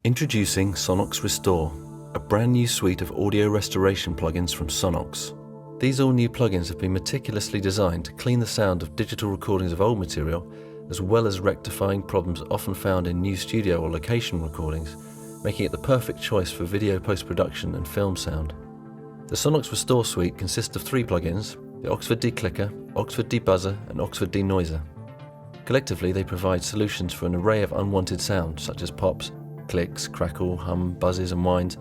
Introducing Sonnox Restore, a brand new suite of audio restoration plugins from Sonnox. These all-new plugins have been meticulously designed to clean the sound of digital recordings of old material, as well as rectifying problems often found in new studio or location recordings, making it the perfect choice for video post-production and film sound. The Sonnox Restore suite consists of 3 plugins: the Oxford Declicker, Oxford Debuzzer and Oxford Denoiser. Collectively, they provide solutions for an array of unwanted sound, such as pops, clicks, crackle, hum, buzzes and whines,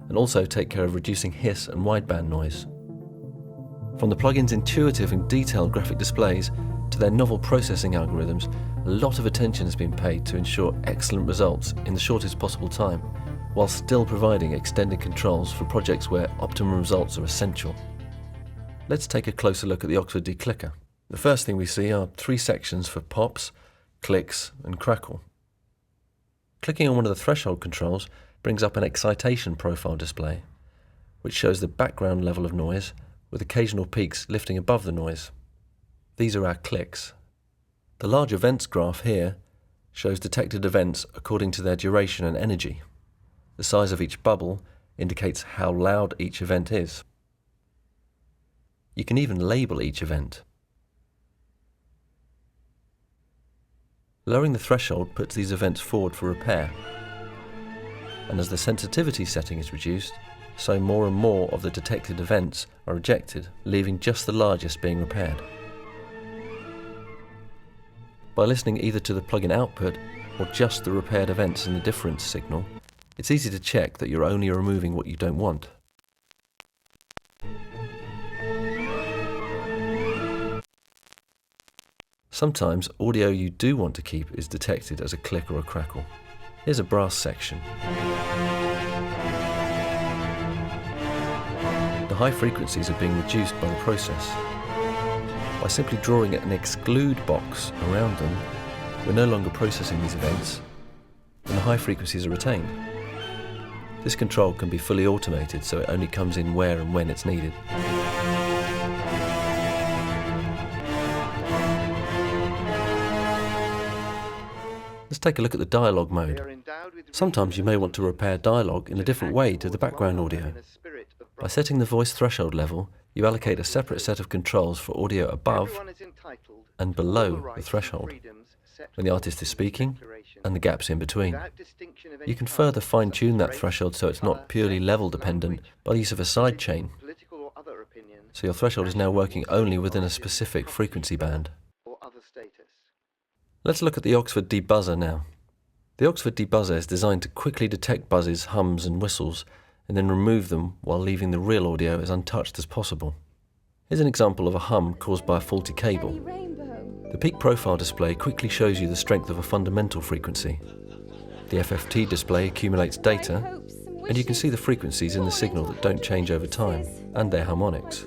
and also take care of reducing hiss and wideband noise. From the plugin's intuitive and detailed graphic displays to their novel processing algorithms, a lot of attention has been paid to ensure excellent results in the shortest possible time, while still providing extended controls for projects where optimum results are essential. Let's take a closer look at the Oxford Declicker. The first thing we see are 3 sections for pops, clicks and crackle. Clicking on one of the threshold controls brings up an excitation profile display, which shows the background level of noise with occasional peaks lifting above the noise. These are our clicks. The large events graph here shows detected events according to their duration and energy. The size of each bubble indicates how loud each event is. You can even label each event. Lowering the threshold puts these events forward for repair, and as the sensitivity setting is reduced, so more and more of the detected events are ejected, leaving just the largest being repaired. By listening either to the plugin output or just the repaired events in the difference signal, it's easy to check that you're only removing what you don't want. Sometimes audio you do want to keep is detected as a click or a crackle. Here's a brass section. The high frequencies are being reduced by the process. By simply drawing an exclude box around them, we're no longer processing these events, and the high frequencies are retained. This control can be fully automated, so it only comes in where and when it's needed. Let's take a look at the dialogue mode. Sometimes you may want to repair dialogue in a different way to the background audio. By setting the voice threshold level, you allocate a separate set of controls for audio above and below the threshold, when the artist is speaking, and the gaps in between. You can further fine-tune that threshold so it's not purely level dependent by the use of a sidechain, so your threshold is now working only within a specific frequency band. Let's look at the Oxford Debuzzer now. The Oxford Debuzzer is designed to quickly detect buzzes, hums and whistles, and then remove them while leaving the real audio as untouched as possible. Here's an example of a hum caused by a faulty cable. The peak profile display quickly shows you the strength of a fundamental frequency. The FFT display accumulates data, and you can see the frequencies in the signal that don't change over time, and their harmonics.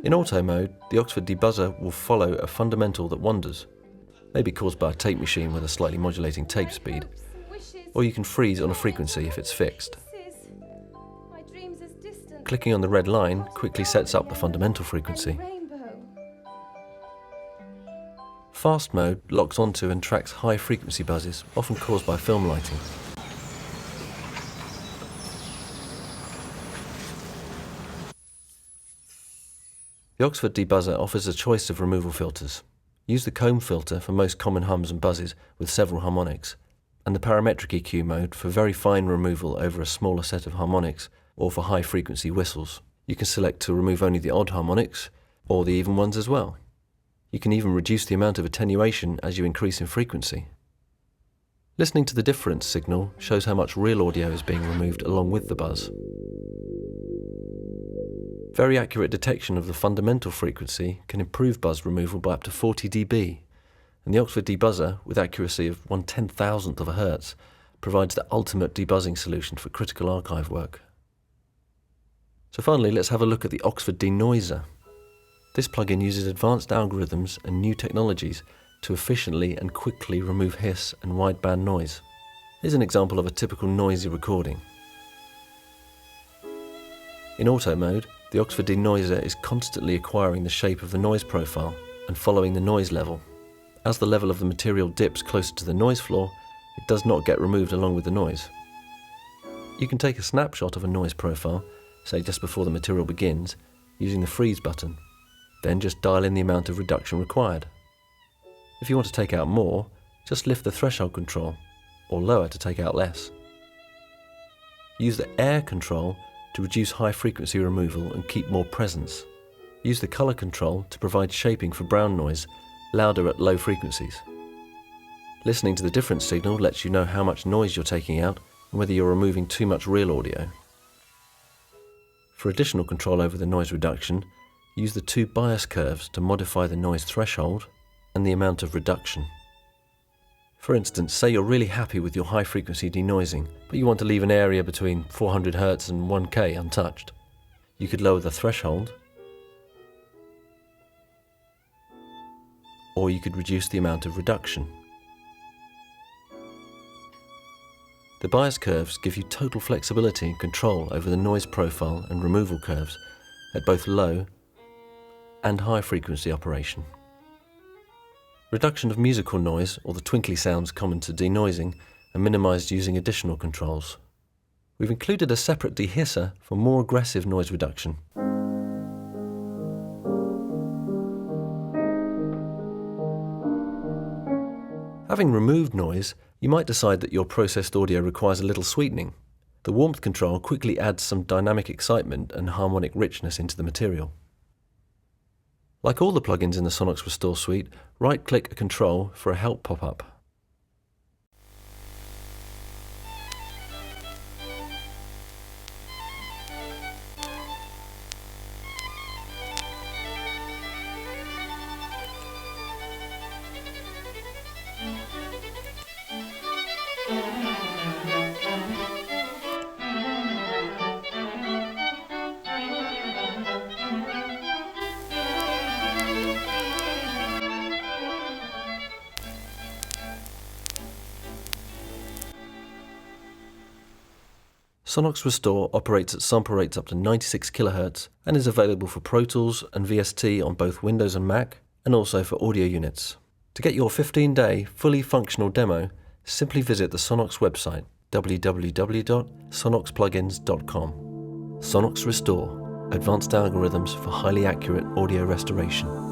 In auto mode, the Oxford Debuzzer will follow a fundamental that wanders, maybe caused by a tape machine with a slightly modulating tape speed, or you can freeze on a frequency if it's fixed. Clicking on the red line quickly sets up the fundamental frequency. Fast mode locks onto and tracks high frequency buzzes, often caused by film lighting. The Oxford Debuzzer offers a choice of removal filters. Use the comb filter for most common hums and buzzes with several harmonics, and the parametric EQ mode for very fine removal over a smaller set of harmonics or for high frequency whistles. You can select to remove only the odd harmonics or the even ones as well. You can even reduce the amount of attenuation as you increase in frequency. Listening to the difference signal shows how much real audio is being removed along with the buzz. Very accurate detection of the fundamental frequency can improve buzz removal by up to 40 dB, and the Oxford Debuzzer, with accuracy of 1/10,000th of a hertz, provides the ultimate debuzzing solution for critical archive work. So finally, let's have a look at the Oxford Denoiser. This plugin uses advanced algorithms and new technologies to efficiently and quickly remove hiss and wideband noise. Here's an example of a typical noisy recording. In auto mode, the Oxford Denoiser is constantly acquiring the shape of the noise profile and following the noise level, As the level of the material dips closer to the noise floor, it does not get removed along with the noise. You can take a snapshot of a noise profile, say just before the material begins, using the freeze button. Then just dial in the amount of reduction required. If you want to take out more, just lift the threshold control, or lower to take out less. Use the air control to reduce high frequency removal and keep more presence. Use the color control to provide shaping for brown noise, louder at low frequencies. Listening to the difference signal lets you know how much noise you're taking out and whether you're removing too much real audio. For additional control over the noise reduction, use the two bias curves to modify the noise threshold and the amount of reduction. For instance, say you're really happy with your high frequency denoising, but you want to leave an area between 400 Hz and 1K untouched. You could lower the threshold, or you could reduce the amount of reduction. The bias curves give you total flexibility and control over the noise profile and removal curves at both low and high frequency operation. Reduction of musical noise, or the twinkly sounds common to denoising, are minimised using additional controls. We've included a separate dehisser for more aggressive noise reduction. Having removed noise, you might decide that your processed audio requires a little sweetening. The warmth control quickly adds some dynamic excitement and harmonic richness into the material. Like all the plugins in the Sonnox Restore suite, right-click a control for a help pop-up. Sonnox Restore operates at sample rates up to 96 kHz and is available for Pro Tools and VST on both Windows and Mac, and also for audio units. To get your 15-day fully functional demo, simply visit the Sonnox website www.sonnoxplugins.com. Sonnox Restore, advanced algorithms for highly accurate audio restoration.